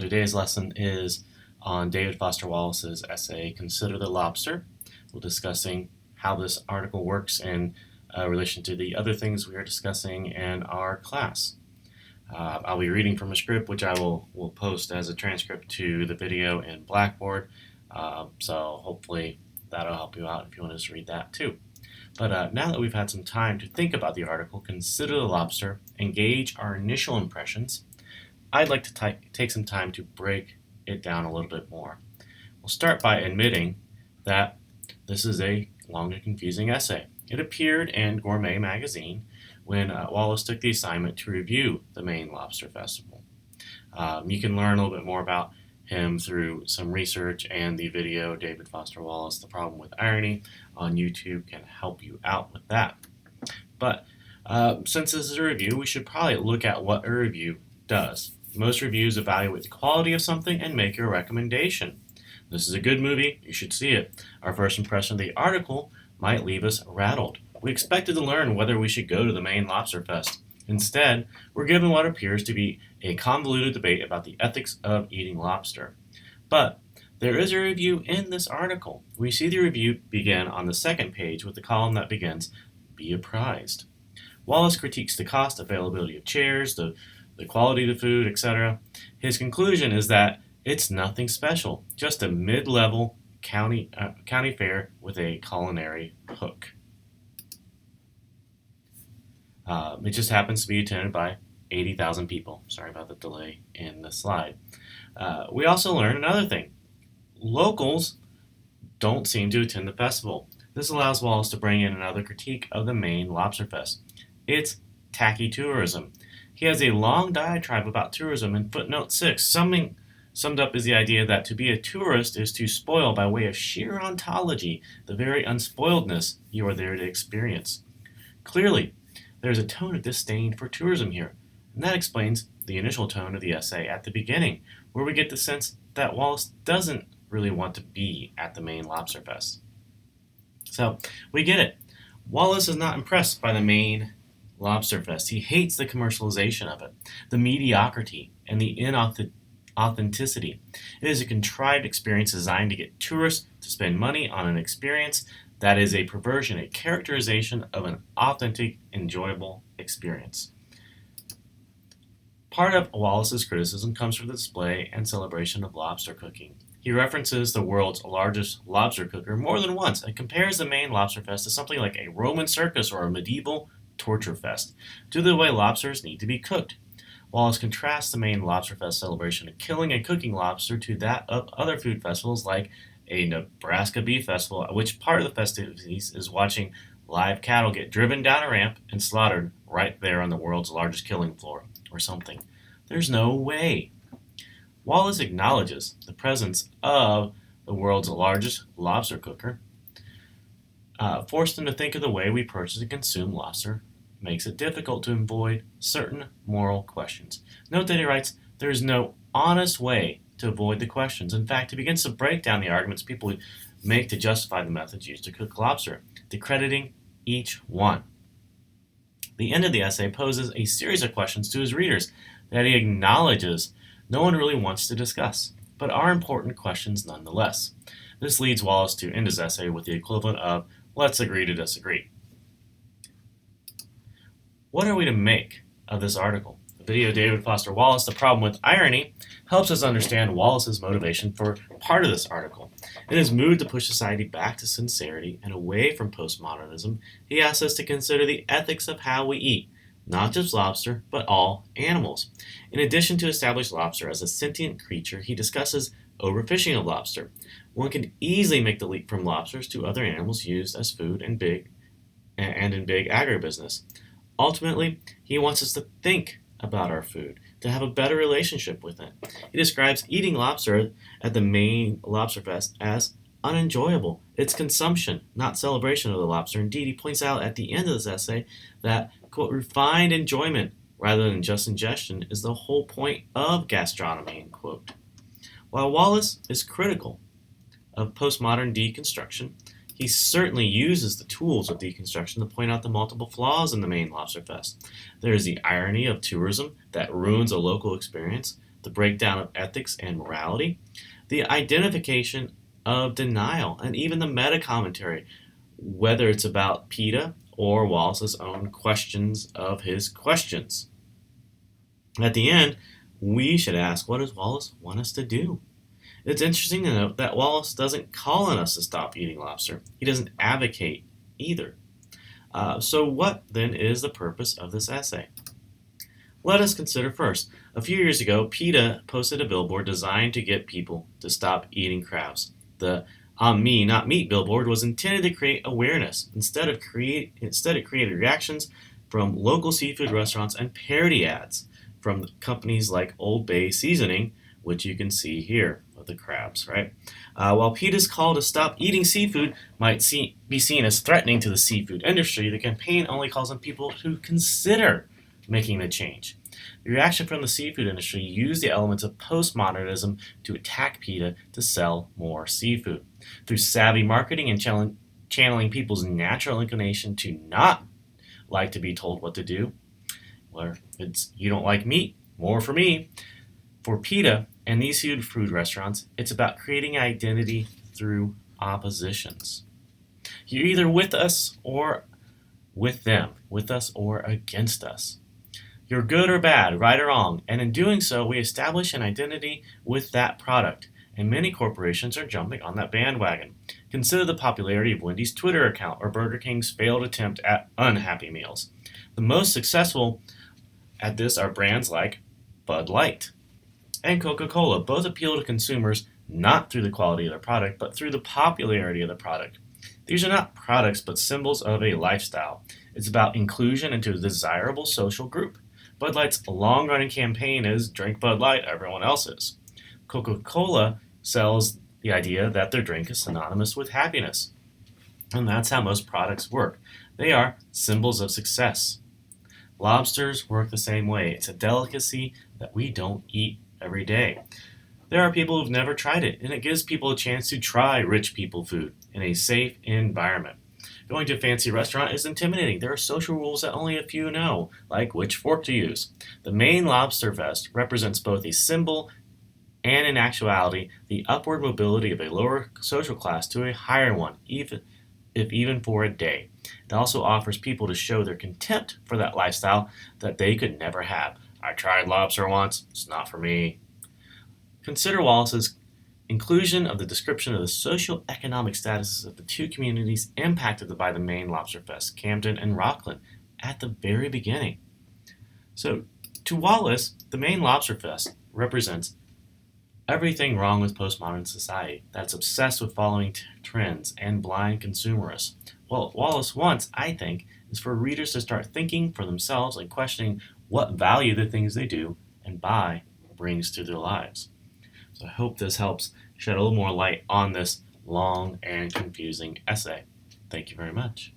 Today's lesson is on David Foster Wallace's essay, Consider the Lobster. We're discussing how this article works in relation to the other things we are discussing in our class. I'll be reading from a script, which I will post as a transcript to the video in Blackboard. So hopefully that'll help you out if you want to just read that too. But now that we've had some time to think about the article, consider the lobster, and gauge our initial impressions, I'd like to take some time to break it down a little bit more. We'll start by admitting that this is a long and confusing essay. It appeared in Gourmet magazine when Wallace took the assignment to review the Maine Lobster Festival. You can learn a little bit more about him through some research, and the video David Foster Wallace, The Problem with Irony, on YouTube can help you out with that. But since this is a review, we should probably look at what a review does. Most reviews evaluate the quality of something and make a recommendation. This is a good movie, you should see it. Our first impression of the article might leave us rattled. We expected to learn whether we should go to the Maine Lobster Fest. Instead, we're given what appears to be a convoluted debate about the ethics of eating lobster. But there is a review in this article. We see the review begin on the second page with the column that begins, "Be apprised." Wallace critiques the cost, availability of chairs, the quality of the food, etc. His conclusion is that it's nothing special, just a mid-level county fair with a culinary hook. It just happens to be attended by 80,000 people. Sorry about the delay in the slide. We also learn another thing. Locals don't seem to attend the festival. This allows Wallace to bring in another critique of the Maine Lobster Fest. It's tacky tourism. He has a long diatribe about tourism in footnote 6. Summed up is the idea that to be a tourist is to spoil by way of sheer ontology the very unspoiledness you are there to experience. Clearly, there's a tone of disdain for tourism here, and that explains the initial tone of the essay at the beginning, where we get the sense that Wallace doesn't really want to be at the Maine Lobster Fest. So, we get it. Wallace is not impressed by the Maine Lobster Fest. He hates the commercialization of it, the mediocrity, and the inauthenticity. It is a contrived experience designed to get tourists to spend money on an experience that is a perversion, a characterization of an authentic, enjoyable experience. Part of Wallace's criticism comes from the display and celebration of lobster cooking. He references the world's largest lobster cooker more than once and compares the Maine Lobster Fest to something like a Roman circus or a medieval torture fest, due to the way lobsters need to be cooked. Wallace contrasts the Maine Lobster Fest celebration of killing and cooking lobster to that of other food festivals like a Nebraska Beef Festival, at which part of the festivities is watching live cattle get driven down a ramp and slaughtered right there on the world's largest killing floor, or something. There's no way. Wallace acknowledges the presence of the world's largest lobster cooker. Forced him to think of the way we purchase and consume lobster makes it difficult to avoid certain moral questions. Note that he writes, there is no honest way to avoid the questions. In fact, he begins to break down the arguments people make to justify the methods used to cook lobster, discrediting each one. The end of the essay poses a series of questions to his readers that he acknowledges no one really wants to discuss, but are important questions nonetheless. This leads Wallace to end his essay with the equivalent of, let's agree to disagree. What are we to make of this article? The video David Foster Wallace, The Problem with Irony, helps us understand Wallace's motivation for part of this article. In his mood to push society back to sincerity and away from postmodernism, he asks us to consider the ethics of how we eat, not just lobster, but all animals. In addition to establish lobster as a sentient creature, he discusses overfishing of lobster. One can easily make the leap from lobsters to other animals used as food in big agribusiness. Ultimately, he wants us to think about our food, to have a better relationship with it. He describes eating lobster at the Maine Lobster Fest as unenjoyable. It's consumption, not celebration of the lobster. Indeed, he points out at the end of this essay that, quote, refined enjoyment rather than just ingestion is the whole point of gastronomy, end quote. While Wallace is critical of postmodern deconstruction, he certainly uses the tools of deconstruction to point out the multiple flaws in the Maine Lobster Fest. There is the irony of tourism that ruins a local experience, the breakdown of ethics and morality, the identification of denial, and even the meta commentary, whether it's about PETA or Wallace's own questions of his questions. At the end, we should ask, what does Wallace want us to do? It's interesting to note that Wallace doesn't call on us to stop eating lobster. He doesn't advocate either. So what then is the purpose of this essay? Let us consider first. A few years ago, PETA posted a billboard designed to get people to stop eating crabs. The "On Me, Not Meat" billboard was intended to create awareness. Instead, it created reactions from local seafood restaurants and parody ads from companies like Old Bay Seasoning, which you can see here of the crabs, right? While PETA's call to stop eating seafood might be seen as threatening to the seafood industry, the campaign only calls on people to consider making the change. The reaction from the seafood industry used the elements of postmodernism to attack PETA to sell more seafood. Through savvy marketing and channeling people's natural inclination to not like to be told what to do, where it's "you don't like meat, more for me." For PETA and these food restaurants, it's about creating identity through oppositions. You're either with us or with them, with us or against us. You're good or bad, right or wrong, and in doing so, we establish an identity with that product, and many corporations are jumping on that bandwagon. Consider the popularity of Wendy's Twitter account or Burger King's failed attempt at unhappy meals. The most successful at this are brands like Bud Light and Coca-Cola. Both appeal to consumers not through the quality of their product, but through the popularity of the product. These are not products, but symbols of a lifestyle. It's about inclusion into a desirable social group. Bud Light's long-running campaign is "Drink Bud Light, everyone else is." Coca-Cola sells the idea that their drink is synonymous with happiness. And that's how most products work. They are symbols of success. Lobsters work the same way. It's a delicacy that we don't eat every day. There are people who've never tried it, and it gives people a chance to try rich people food in a safe environment. Going to a fancy restaurant is intimidating. There are social rules that only a few know, like which fork to use. The Maine Lobster Fest represents both a symbol and, in actuality, the upward mobility of a lower social class to a higher one, even for a day. It also offers people to show their contempt for that lifestyle that they could never have. "I tried lobster once, it's not for me." Consider Wallace's inclusion of the description of the socio-economic statuses of the two communities impacted by the Maine Lobster Fest, Camden and Rockland, at the very beginning. So, to Wallace, the Maine Lobster Fest represents everything wrong with postmodern society that's obsessed with following trends and blind consumerism. What Wallace wants, I think, is for readers to start thinking for themselves and questioning what value the things they do and buy brings to their lives. So I hope this helps shed a little more light on this long and confusing essay. Thank you very much.